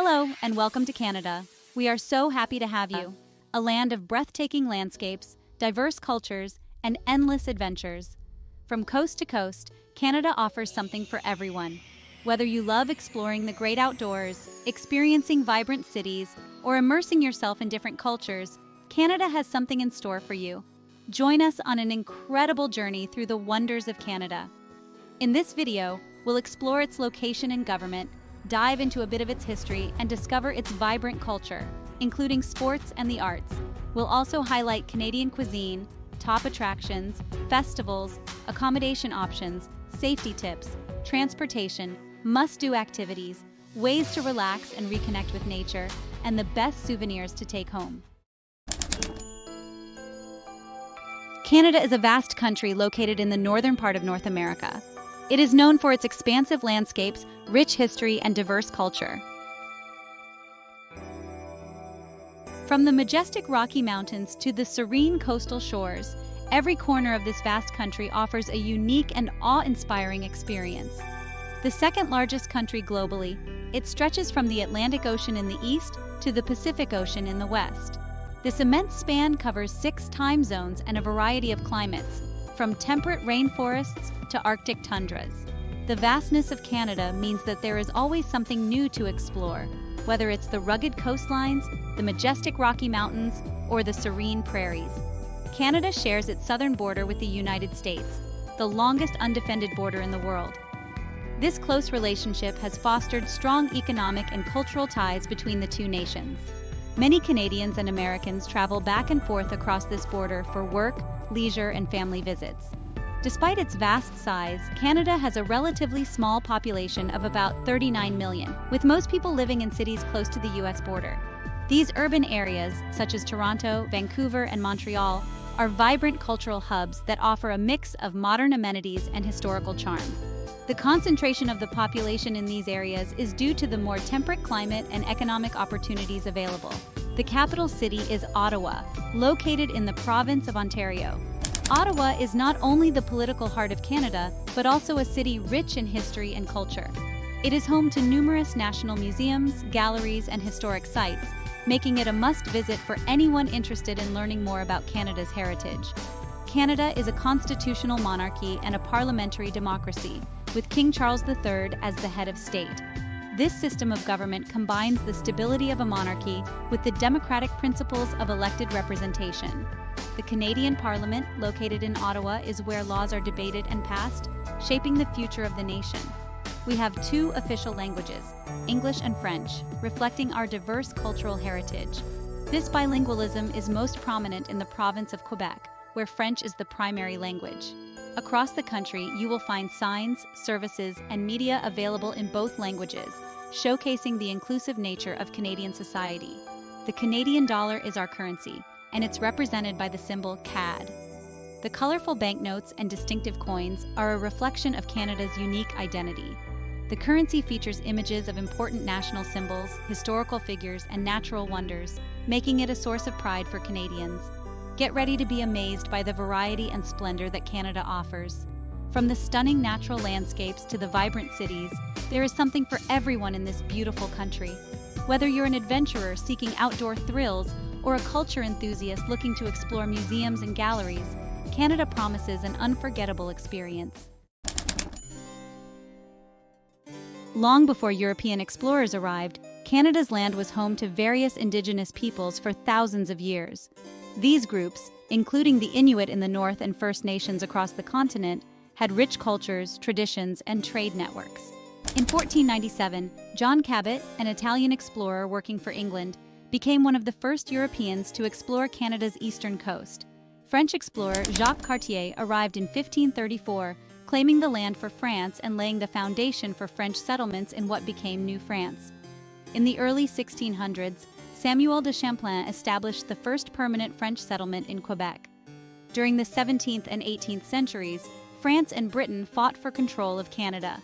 Hello, and welcome to Canada. We are so happy to have you. A land of breathtaking landscapes, diverse cultures, and endless adventures. From coast to coast, Canada offers something for everyone. Whether you love exploring the great outdoors, experiencing vibrant cities, or immersing yourself in different cultures, Canada has something in store for you. Join us on an incredible journey through the wonders of Canada. In this video, we'll explore its location and government, dive into a bit of its history, and discover its vibrant culture, including sports and the arts. We'll also highlight Canadian cuisine, top attractions, festivals, accommodation options, safety tips, transportation, must-do activities, ways to relax and reconnect with nature, and the best souvenirs to take home. Canada is a vast country located in the northern part of North America. It is known for its expansive landscapes, rich history, and diverse culture. From the majestic Rocky Mountains to the serene coastal shores, every corner of this vast country offers a unique and awe-inspiring experience. The second largest country globally, it stretches from the Atlantic Ocean in the east to the Pacific Ocean in the west. This immense span covers 6 time zones and a variety of climates, from temperate rainforests to Arctic tundras. The vastness of Canada means that there is always something new to explore, whether it's the rugged coastlines, the majestic Rocky Mountains, or the serene prairies. Canada shares its southern border with the United States, the longest undefended border in the world. This close relationship has fostered strong economic and cultural ties between the two nations. Many Canadians and Americans travel back and forth across this border for work, leisure, and family visits. Despite its vast size, Canada has a relatively small population of about 39 million, with most people living in cities close to the U.S. border. These urban areas, such as Toronto, Vancouver, and Montreal, are vibrant cultural hubs that offer a mix of modern amenities and historical charm. The concentration of the population in these areas is due to the more temperate climate and economic opportunities available. The capital city is Ottawa, located in the province of Ontario. Ottawa is not only the political heart of Canada, but also a city rich in history and culture. It is home to numerous national museums, galleries, and historic sites, making it a must-visit for anyone interested in learning more about Canada's heritage. Canada is a constitutional monarchy and a parliamentary democracy, with King Charles III as the head of state. This system of government combines the stability of a monarchy with the democratic principles of elected representation. The Canadian Parliament, located in Ottawa, is where laws are debated and passed, shaping the future of the nation. We have 2 official languages, English and French, reflecting our diverse cultural heritage. This bilingualism is most prominent in the province of Quebec, where French is the primary language. Across the country, you will find signs, services, and media available in both languages, showcasing the inclusive nature of Canadian society. The Canadian dollar is our currency, and it's represented by the symbol CAD. The colorful banknotes and distinctive coins are a reflection of Canada's unique identity. The currency features images of important national symbols, historical figures, and natural wonders, making it a source of pride for Canadians. Get ready to be amazed by the variety and splendor that Canada offers. From the stunning natural landscapes to the vibrant cities, there is something for everyone in this beautiful country. Whether you're an adventurer seeking outdoor thrills or a culture enthusiast looking to explore museums and galleries, Canada promises an unforgettable experience. Long before European explorers arrived, Canada's land was home to various Indigenous peoples for thousands of years. These groups, including the Inuit in the north and First Nations across the continent, had rich cultures, traditions, and trade networks. In 1497, John Cabot, an Italian explorer working for England, became one of the first Europeans to explore Canada's eastern coast. French explorer Jacques Cartier arrived in 1534, claiming the land for France and laying the foundation for French settlements in what became New France. In the early 1600s, Samuel de Champlain established the first permanent French settlement in Quebec. During the 17th and 18th centuries, France and Britain fought for control of Canada.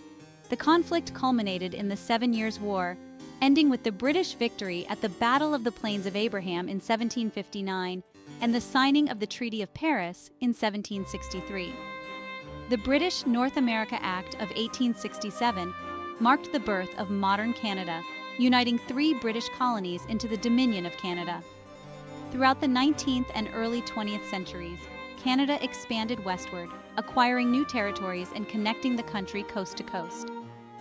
The conflict culminated in the 7 Years' War, ending with the British victory at the Battle of the Plains of Abraham in 1759 and the signing of the Treaty of Paris in 1763. The British North America Act of 1867 marked the birth of modern Canada, uniting 3 British colonies into the Dominion of Canada. Throughout the 19th and early 20th centuries, Canada expanded westward, acquiring new territories and connecting the country coast to coast.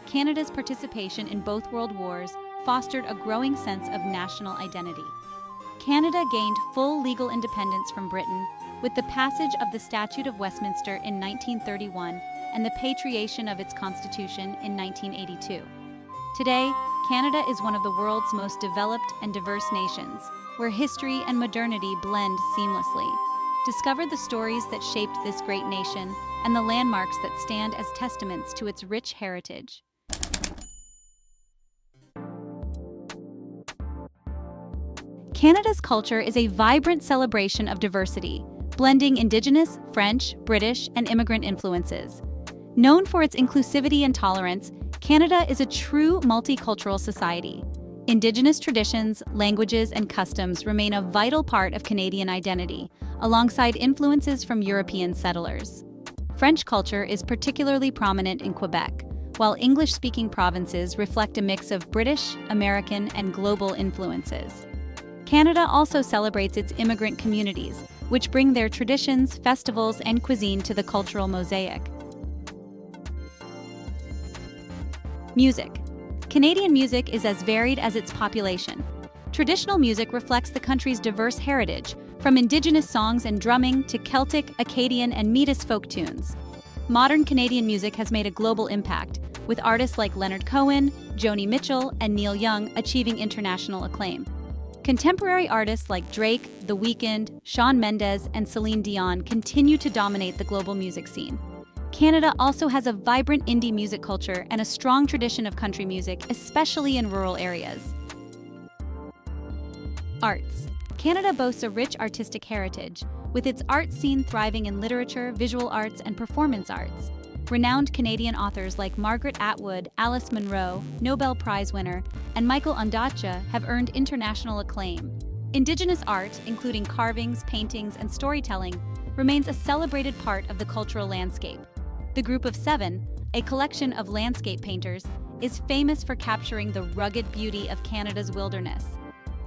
Canada's participation in both world wars fostered a growing sense of national identity. Canada gained full legal independence from Britain with the passage of the Statute of Westminster in 1931 and the patriation of its constitution in 1982. Today, Canada is one of the world's most developed and diverse nations, where history and modernity blend seamlessly. Discover the stories that shaped this great nation and the landmarks that stand as testaments to its rich heritage. Canada's culture is a vibrant celebration of diversity, blending Indigenous, French, British, and immigrant influences. Known for its inclusivity and tolerance, Canada is a true multicultural society. Indigenous traditions, languages, and customs remain a vital part of Canadian identity, alongside influences from European settlers. French culture is particularly prominent in Quebec, while English-speaking provinces reflect a mix of British, American, and global influences. Canada also celebrates its immigrant communities, which bring their traditions, festivals, and cuisine to the cultural mosaic. Music. Canadian music is as varied as its population. Traditional music reflects the country's diverse heritage, from Indigenous songs and drumming to Celtic, Acadian, and Métis folk tunes. Modern Canadian music has made a global impact, with artists like Leonard Cohen, Joni Mitchell, and Neil Young achieving international acclaim. Contemporary artists like Drake, The Weeknd, Shawn Mendes, and Celine Dion continue to dominate the global music scene. Canada also has a vibrant indie music culture and a strong tradition of country music, especially in rural areas. Arts. Canada boasts a rich artistic heritage, with its art scene thriving in literature, visual arts, and performance arts. Renowned Canadian authors like Margaret Atwood, Alice Munro, Nobel Prize winner, and Michael Ondaatje have earned international acclaim. Indigenous art, including carvings, paintings, and storytelling, remains a celebrated part of the cultural landscape. The Group of Seven, a collection of landscape painters, is famous for capturing the rugged beauty of Canada's wilderness.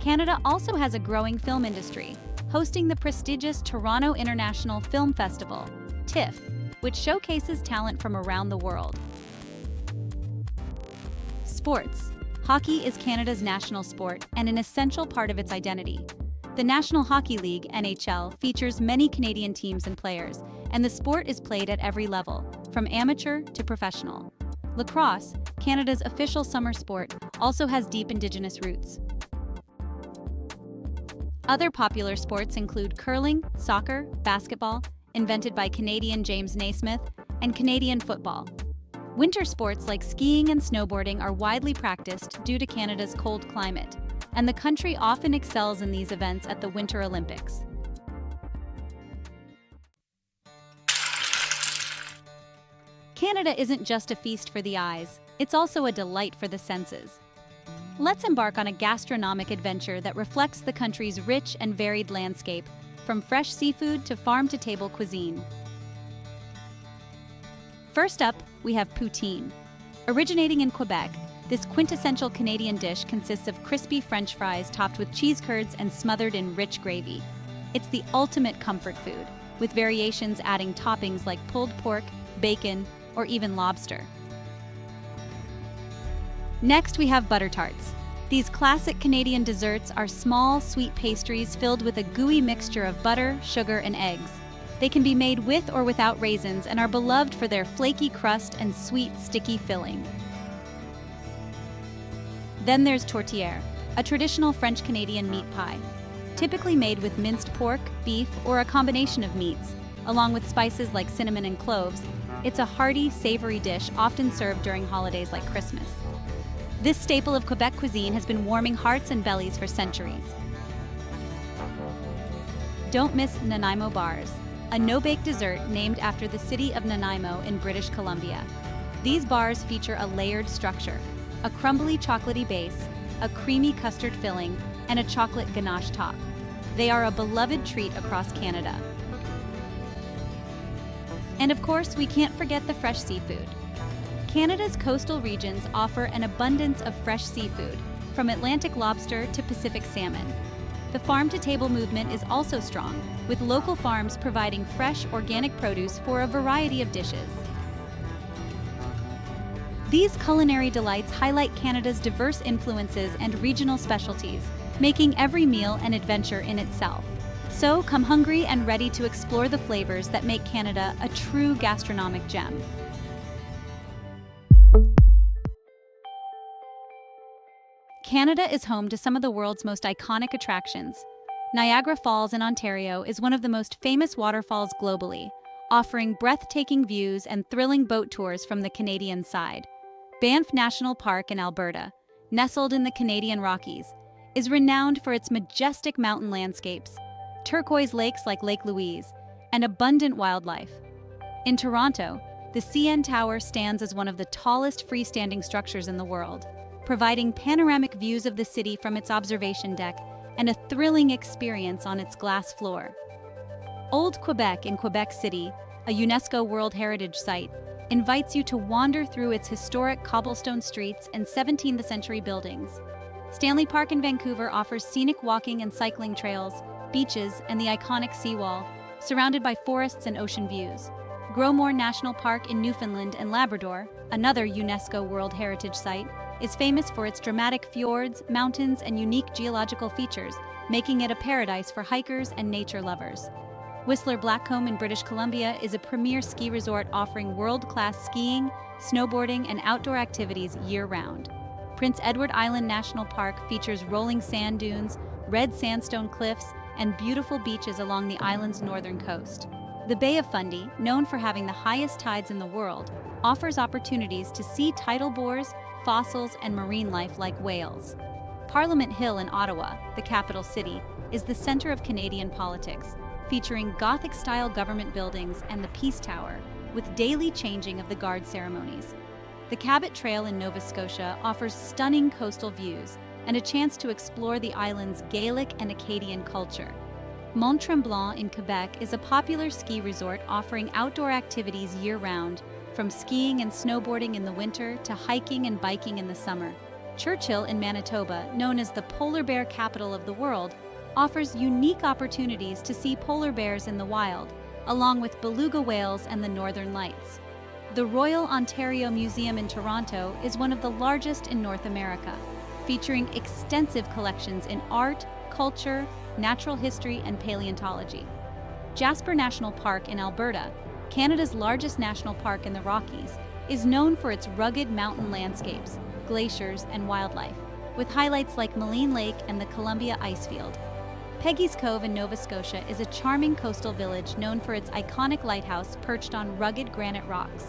Canada also has a growing film industry, hosting the prestigious Toronto International Film Festival, TIFF, which showcases talent from around the world. Sports. Hockey is Canada's national sport and an essential part of its identity. The National Hockey League, NHL, features many Canadian teams and players, and the sport is played at every level, from amateur to professional. Lacrosse, Canada's official summer sport, also has deep Indigenous roots. Other popular sports include curling, soccer, basketball, invented by Canadian James Naismith, and Canadian football. Winter sports like skiing and snowboarding are widely practiced due to Canada's cold climate, and the country often excels in these events at the Winter Olympics. Canada isn't just a feast for the eyes, it's also a delight for the senses. Let's embark on a gastronomic adventure that reflects the country's rich and varied landscape, from fresh seafood to farm-to-table cuisine. First up, we have poutine. Originating in Quebec, this quintessential Canadian dish consists of crispy French fries topped with cheese curds and smothered in rich gravy. It's the ultimate comfort food, with variations adding toppings like pulled pork, bacon, or even lobster. Next, we have butter tarts. These classic Canadian desserts are small, sweet pastries filled with a gooey mixture of butter, sugar, and eggs. They can be made with or without raisins and are beloved for their flaky crust and sweet, sticky filling. Then there's tourtière, a traditional French-Canadian meat pie. Typically made with minced pork, beef, or a combination of meats, along with spices like cinnamon and cloves, it's a hearty, savory dish often served during holidays like Christmas. This staple of Quebec cuisine has been warming hearts and bellies for centuries. Don't miss Nanaimo bars, a no-bake dessert named after the city of Nanaimo in British Columbia. These bars feature a layered structure, a crumbly chocolatey base, a creamy custard filling, and a chocolate ganache top. They are a beloved treat across Canada. And of course, we can't forget the fresh seafood. Canada's coastal regions offer an abundance of fresh seafood, from Atlantic lobster to Pacific salmon. The farm-to-table movement is also strong, with local farms providing fresh, organic produce for a variety of dishes. These culinary delights highlight Canada's diverse influences and regional specialties, making every meal an adventure in itself. So come hungry and ready to explore the flavors that make Canada a true gastronomic gem. Canada is home to some of the world's most iconic attractions. Niagara Falls in Ontario is one of the most famous waterfalls globally, offering breathtaking views and thrilling boat tours from the Canadian side. Banff National Park in Alberta, nestled in the Canadian Rockies, is renowned for its majestic mountain landscapes, turquoise lakes like Lake Louise, and abundant wildlife. In Toronto, the CN Tower stands as one of the tallest freestanding structures in the world, providing panoramic views of the city from its observation deck and a thrilling experience on its glass floor. Old Quebec in Quebec City, a UNESCO World Heritage Site, invites you to wander through its historic cobblestone streets and 17th-century buildings. Stanley Park in Vancouver offers scenic walking and cycling trails, beaches, and the iconic seawall, surrounded by forests and ocean views. Growmore National Park in Newfoundland and Labrador, another UNESCO World Heritage Site, is famous for its dramatic fjords, mountains, and unique geological features, making it a paradise for hikers and nature lovers. Whistler Blackcomb in British Columbia is a premier ski resort offering world-class skiing, snowboarding, and outdoor activities year-round. Prince Edward Island National Park features rolling sand dunes, red sandstone cliffs, and beautiful beaches along the island's northern coast. The Bay of Fundy, known for having the highest tides in the world, offers opportunities to see tidal bores, fossils, and marine life like whales. Parliament Hill in Ottawa, the capital city, is the center of Canadian politics, featuring Gothic-style government buildings and the Peace Tower, with daily changing of the guard ceremonies. The Cabot Trail in Nova Scotia offers stunning coastal views and a chance to explore the island's Gaelic and Acadian culture. Mont Tremblant in Quebec is a popular ski resort offering outdoor activities year-round, from skiing and snowboarding in the winter to hiking and biking in the summer. Churchill in Manitoba, known as the polar bear capital of the world, offers unique opportunities to see polar bears in the wild, along with beluga whales and the northern lights. The Royal Ontario Museum in Toronto is one of the largest in North America, featuring extensive collections in art, culture, natural history, and paleontology. Jasper National Park in Alberta, Canada's largest national park in the Rockies, is known for its rugged mountain landscapes, glaciers, and wildlife, with highlights like Maligne Lake and the Columbia Icefield. Peggy's Cove in Nova Scotia is a charming coastal village known for its iconic lighthouse perched on rugged granite rocks.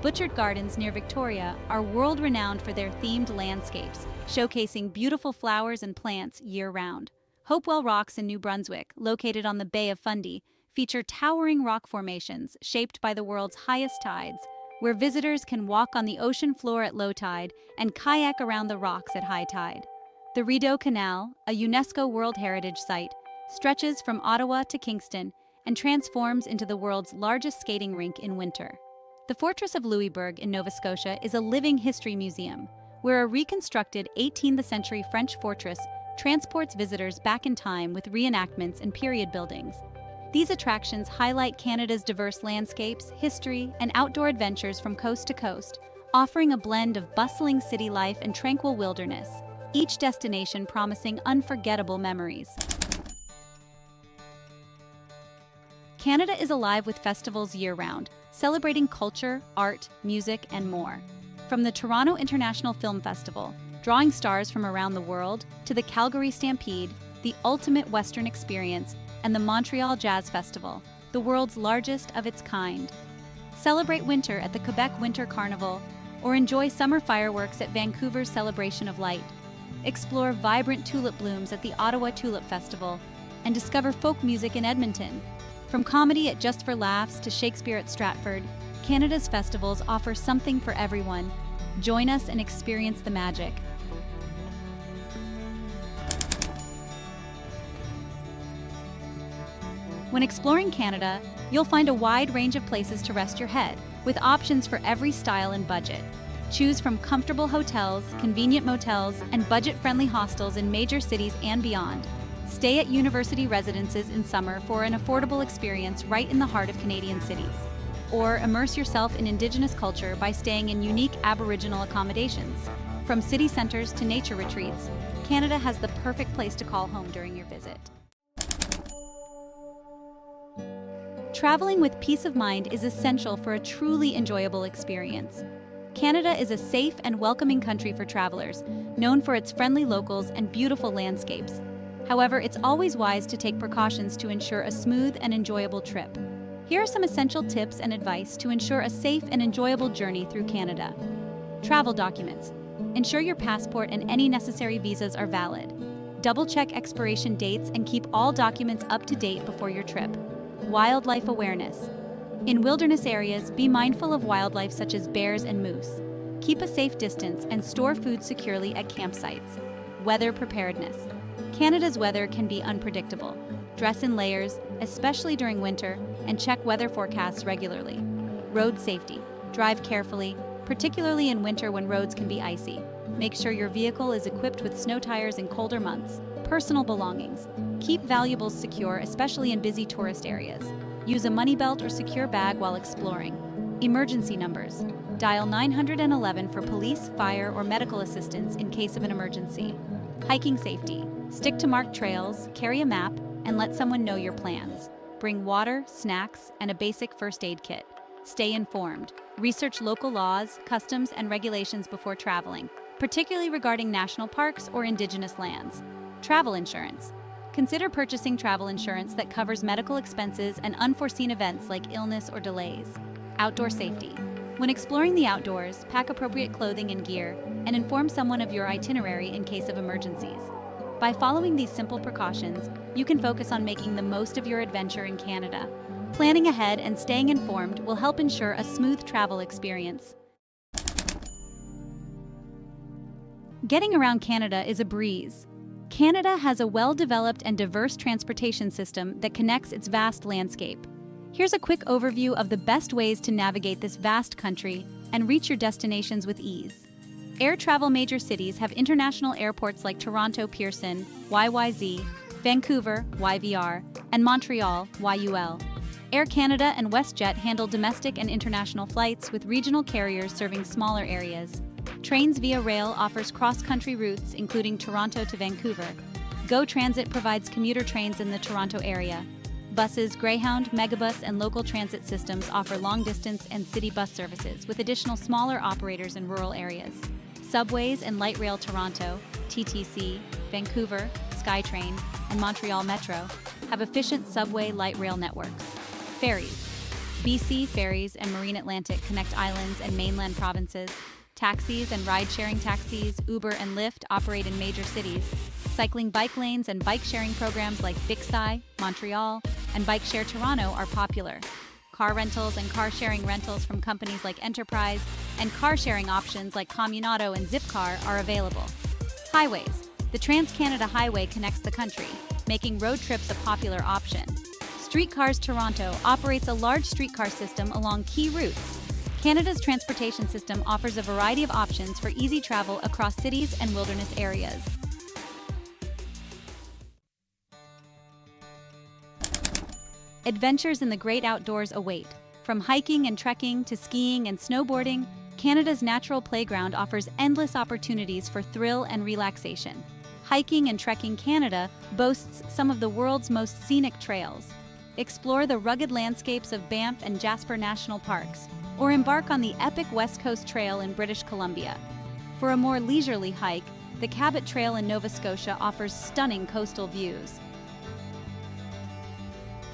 Butchart Gardens near Victoria are world-renowned for their themed landscapes, showcasing beautiful flowers and plants year-round. Hopewell Rocks in New Brunswick, located on the Bay of Fundy, feature towering rock formations shaped by the world's highest tides, where visitors can walk on the ocean floor at low tide and kayak around the rocks at high tide. The Rideau Canal, a UNESCO World Heritage Site, stretches from Ottawa to Kingston and transforms into the world's largest skating rink in winter. The Fortress of Louisbourg in Nova Scotia is a living history museum, where a reconstructed 18th-century French fortress transports visitors back in time with reenactments and period buildings. These attractions highlight Canada's diverse landscapes, history, and outdoor adventures from coast to coast, offering a blend of bustling city life and tranquil wilderness, each destination promising unforgettable memories. Canada is alive with festivals year-round, celebrating culture, art, music, and more. From the Toronto International Film Festival, drawing stars from around the world, to the Calgary Stampede, the ultimate Western experience, and the Montreal Jazz Festival, the world's largest of its kind. Celebrate winter at the Quebec Winter Carnival, or enjoy summer fireworks at Vancouver's Celebration of Light. Explore vibrant tulip blooms at the Ottawa Tulip Festival, and discover folk music in Edmonton. From comedy at Just for Laughs to Shakespeare at Stratford, Canada's festivals offer something for everyone. Join us and experience the magic. When exploring Canada, you'll find a wide range of places to rest your head, with options for every style and budget. Choose from comfortable hotels, convenient motels, and budget-friendly hostels in major cities and beyond. Stay at university residences in summer for an affordable experience right in the heart of Canadian cities. Or immerse yourself in Indigenous culture by staying in unique Aboriginal accommodations. From city centers to nature retreats, Canada has the perfect place to call home during your visit. Traveling with peace of mind is essential for a truly enjoyable experience. Canada is a safe and welcoming country for travelers, known for its friendly locals and beautiful landscapes. However, it's always wise to take precautions to ensure a smooth and enjoyable trip. Here are some essential tips and advice to ensure a safe and enjoyable journey through Canada. Travel documents. Ensure your passport and any necessary visas are valid. Double-check expiration dates and keep all documents up to date before your trip. Wildlife awareness. In wilderness areas, be mindful of wildlife such as bears and moose. Keep a safe distance and store food securely at campsites. Weather preparedness. Canada's weather can be unpredictable. Dress in layers, especially during winter, and check weather forecasts regularly. Road safety. Drive carefully, particularly in winter when roads can be icy. Make sure your vehicle is equipped with snow tires in colder months. Personal belongings. Keep valuables secure, especially in busy tourist areas. Use a money belt or secure bag while exploring. Emergency numbers. Dial 911 for police, fire, or medical assistance in case of an emergency. Hiking safety. Stick to marked trails, carry a map, and let someone know your plans. Bring water, snacks, and a basic first aid kit. Stay informed. Research local laws, customs, and regulations before traveling, particularly regarding national parks or Indigenous lands. Travel insurance. Consider purchasing travel insurance that covers medical expenses and unforeseen events like illness or delays. Outdoor safety. When exploring the outdoors, pack appropriate clothing and gear, and inform someone of your itinerary in case of emergencies. By following these simple precautions, you can focus on making the most of your adventure in Canada. Planning ahead and staying informed will help ensure a smooth travel experience. Getting around Canada is a breeze. Canada has a well-developed and diverse transportation system that connects its vast landscape. Here's a quick overview of the best ways to navigate this vast country and reach your destinations with ease. Air travel major cities have international airports like Toronto Pearson, YYZ, Vancouver, YVR, and Montreal, YUL. Air Canada and WestJet handle domestic and international flights with regional carriers serving smaller areas. Trains via rail offers cross-country routes, including Toronto to Vancouver. GO Transit provides commuter trains in the Toronto area. Buses, Greyhound, Megabus, and local transit systems offer long-distance and city bus services, with additional smaller operators in rural areas. Subways and Light Rail Toronto, TTC, Vancouver, SkyTrain, and Montreal Metro have efficient subway light rail networks. Ferries. BC Ferries and Marine Atlantic connect islands and mainland provinces. Taxis and ride-sharing taxis, Uber and Lyft operate in major cities. Cycling bike lanes and bike-sharing programs like Bixi, Montreal, and Bike Share Toronto are popular. Car rentals and car-sharing rentals from companies like Enterprise and car-sharing options like Communauto and Zipcar are available. Highways. The Trans-Canada Highway connects the country, making road trips a popular option. Streetcars Toronto operates a large streetcar system along key routes. Canada's transportation system offers a variety of options for easy travel across cities and wilderness areas. Adventures in the great outdoors await. From hiking and trekking to skiing and snowboarding, Canada's natural playground offers endless opportunities for thrill and relaxation. Hiking and Trekking Canada boasts some of the world's most scenic trails. Explore the rugged landscapes of Banff and Jasper National Parks, or embark on the epic West Coast Trail in British Columbia. For a more leisurely hike, the Cabot Trail in Nova Scotia offers stunning coastal views.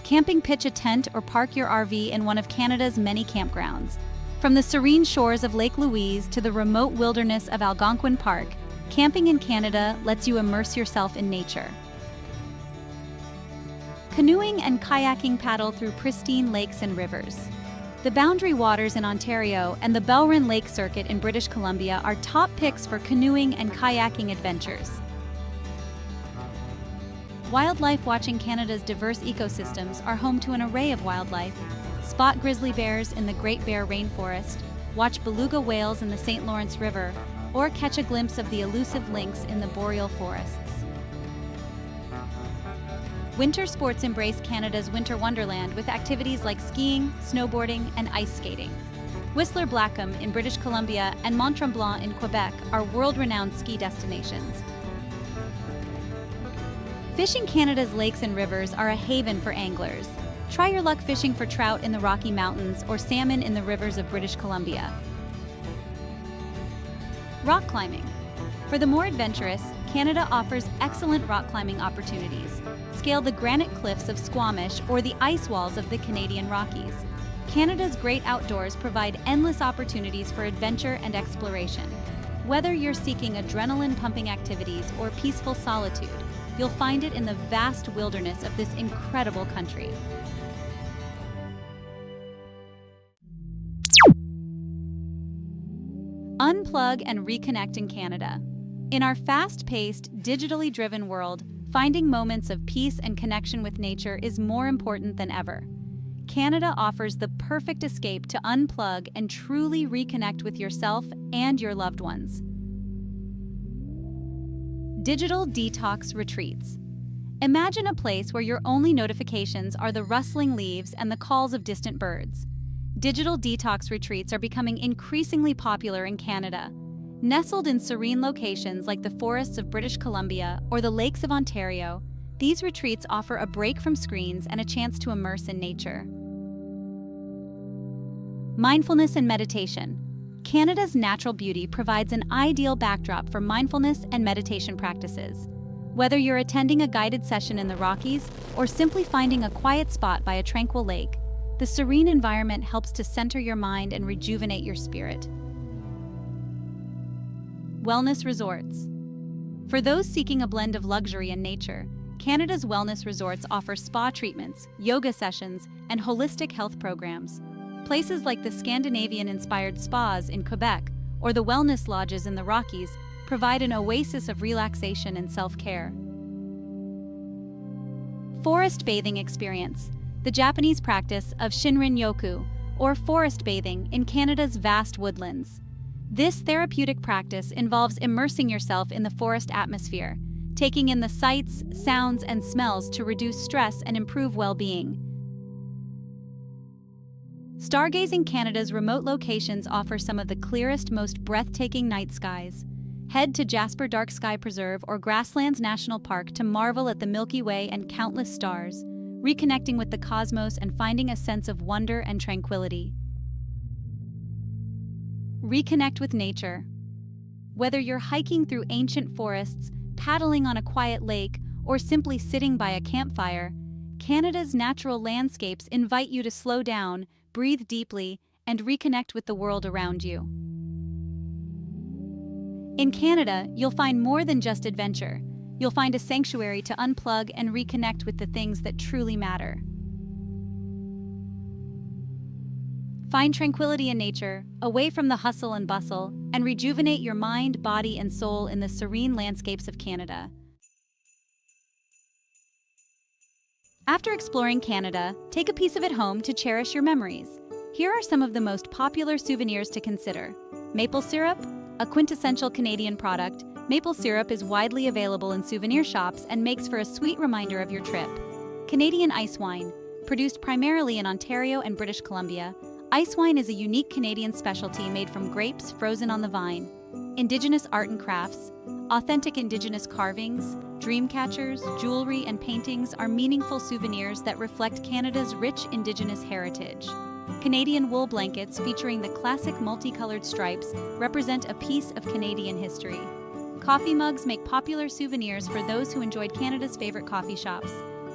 Camping. Pitch a tent or park your RV in one of Canada's many campgrounds. From the serene shores of Lake Louise to the remote wilderness of Algonquin Park, camping in Canada lets you immerse yourself in nature. Canoeing and kayaking. Paddle through pristine lakes and rivers. The Boundary Waters in Ontario and the Belrin Lake Circuit in British Columbia are top picks for canoeing and kayaking adventures. Wildlife. Watching. Canada's diverse ecosystems are home to an array of wildlife. Spot grizzly bears in the Great Bear Rainforest, watch beluga whales in the St. Lawrence River, or catch a glimpse of the elusive lynx in the boreal forests. Winter sports embrace Canada's winter wonderland with activities like skiing, snowboarding, and ice skating. Whistler Blackcomb in British Columbia and Mont Tremblant in Quebec are world-renowned ski destinations. Fishing Canada's lakes and rivers are a haven for anglers. Try your luck fishing for trout in the Rocky Mountains or salmon in the rivers of British Columbia. Rock climbing. For the more adventurous, Canada offers excellent rock climbing opportunities. Scale the granite cliffs of Squamish or the ice walls of the Canadian Rockies. Canada's great outdoors provide endless opportunities for adventure and exploration. Whether you're seeking adrenaline-pumping activities or peaceful solitude, you'll find it in the vast wilderness of this incredible country. Unplug and reconnect in Canada. In our fast-paced, digitally driven world, finding moments of peace and connection with nature is more important than ever. Canada offers the perfect escape to unplug and truly reconnect with yourself and your loved ones. Digital detox retreats. Imagine a place where your only notifications are the rustling leaves and the calls of distant birds. Digital detox retreats are becoming increasingly popular in Canada. Nestled in serene locations like the forests of British Columbia or the lakes of Ontario, these retreats offer a break from screens and a chance to immerse in nature. Mindfulness and meditation. Canada's natural beauty provides an ideal backdrop for mindfulness and meditation practices. Whether you're attending a guided session in the Rockies or simply finding a quiet spot by a tranquil lake, the serene environment helps to center your mind and rejuvenate your spirit. Wellness resorts. For those seeking a blend of luxury and nature, Canada's wellness resorts offer spa treatments, yoga sessions, and holistic health programs. Places like the Scandinavian-inspired spas in Quebec or the wellness lodges in the Rockies provide an oasis of relaxation and self-care. Forest bathing experience. The Japanese practice of Shinrin-yoku, or forest bathing, in Canada's vast woodlands. This therapeutic practice involves immersing yourself in the forest atmosphere, taking in the sights, sounds, and smells to reduce stress and improve well-being. Stargazing Canada's remote locations offer some of the clearest, most breathtaking night skies. Head to Jasper Dark Sky Preserve or Grasslands National Park to marvel at the Milky Way and countless stars, reconnecting with the cosmos and finding a sense of wonder and tranquility. Reconnect with nature. Whether you're hiking through ancient forests, paddling on a quiet lake, or simply sitting by a campfire, Canada's natural landscapes invite you to slow down, breathe deeply, and reconnect with the world around you. In Canada, you'll find more than just adventure. You'll find a sanctuary to unplug and reconnect with the things that truly matter. Find tranquility in nature, away from the hustle and bustle, and rejuvenate your mind, body, and soul in the serene landscapes of Canada. After exploring Canada, take a piece of it home to cherish your memories. Here are some of the most popular souvenirs to consider. Maple syrup, a quintessential Canadian product. Maple syrup is widely available in souvenir shops and makes for a sweet reminder of your trip. Canadian ice wine, produced primarily in Ontario and British Columbia. Ice wine is a unique Canadian specialty made from grapes frozen on the vine. Indigenous art and crafts. Authentic Indigenous carvings, dream catchers, jewelry, and paintings are meaningful souvenirs that reflect Canada's rich Indigenous heritage. Canadian wool blankets featuring the classic multicolored stripes represent a piece of Canadian history. Coffee mugs make popular souvenirs for those who enjoyed Canada's favorite coffee shops.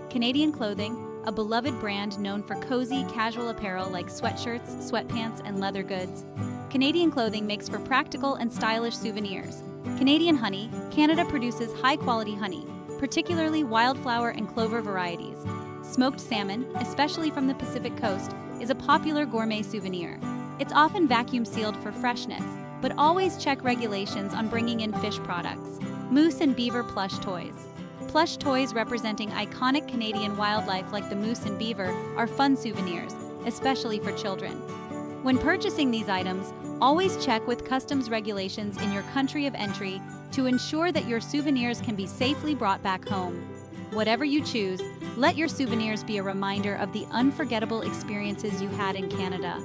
Canadian clothing, a beloved brand known for cozy, casual apparel like sweatshirts, sweatpants, and leather goods. Canadian clothing makes for practical and stylish souvenirs. Canadian honey. Canada produces high-quality honey, particularly wildflower and clover varieties. Smoked salmon, especially from the Pacific Coast, is a popular gourmet souvenir. It's often vacuum-sealed for freshness, but always check regulations on bringing in fish products. Moose and beaver plush toys. Plush toys representing iconic Canadian wildlife like the moose and beaver are fun souvenirs, especially for children. When purchasing these items, Always check with customs regulations in your country of entry to ensure that your souvenirs can be safely brought back home. Whatever you choose, let your souvenirs be a reminder of the unforgettable experiences you had in Canada.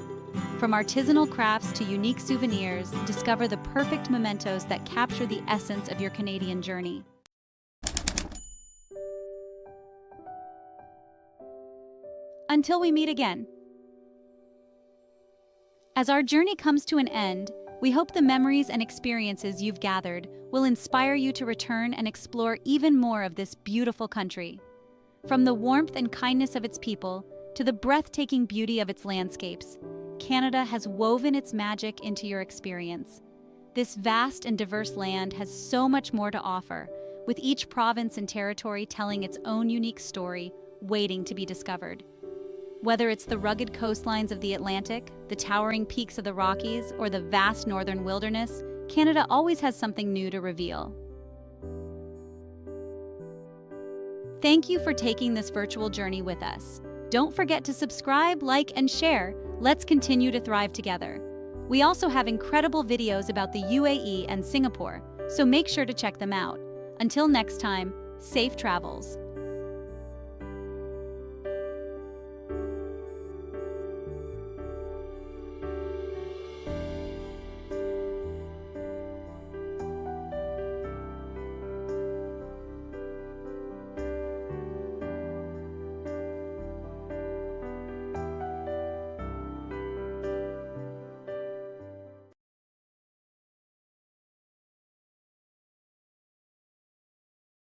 From artisanal crafts to unique souvenirs, discover the perfect mementos that capture the essence of your Canadian journey. Until we meet again. As our journey comes to an end, we hope the memories and experiences you've gathered will inspire you to return and explore even more of this beautiful country. From the warmth and kindness of its people to the breathtaking beauty of its landscapes, Canada has woven its magic into your experience. This vast and diverse land has so much more to offer, with each province and territory telling its own unique story, waiting to be discovered. Whether it's the rugged coastlines of the Atlantic, the towering peaks of the Rockies, or the vast northern wilderness, Canada always has something new to reveal. Thank you for taking this virtual journey with us. Don't forget to subscribe, like, and share. Let's continue to thrive together. We also have incredible videos about the UAE and Singapore, so make sure to check them out. Until next time, safe travels.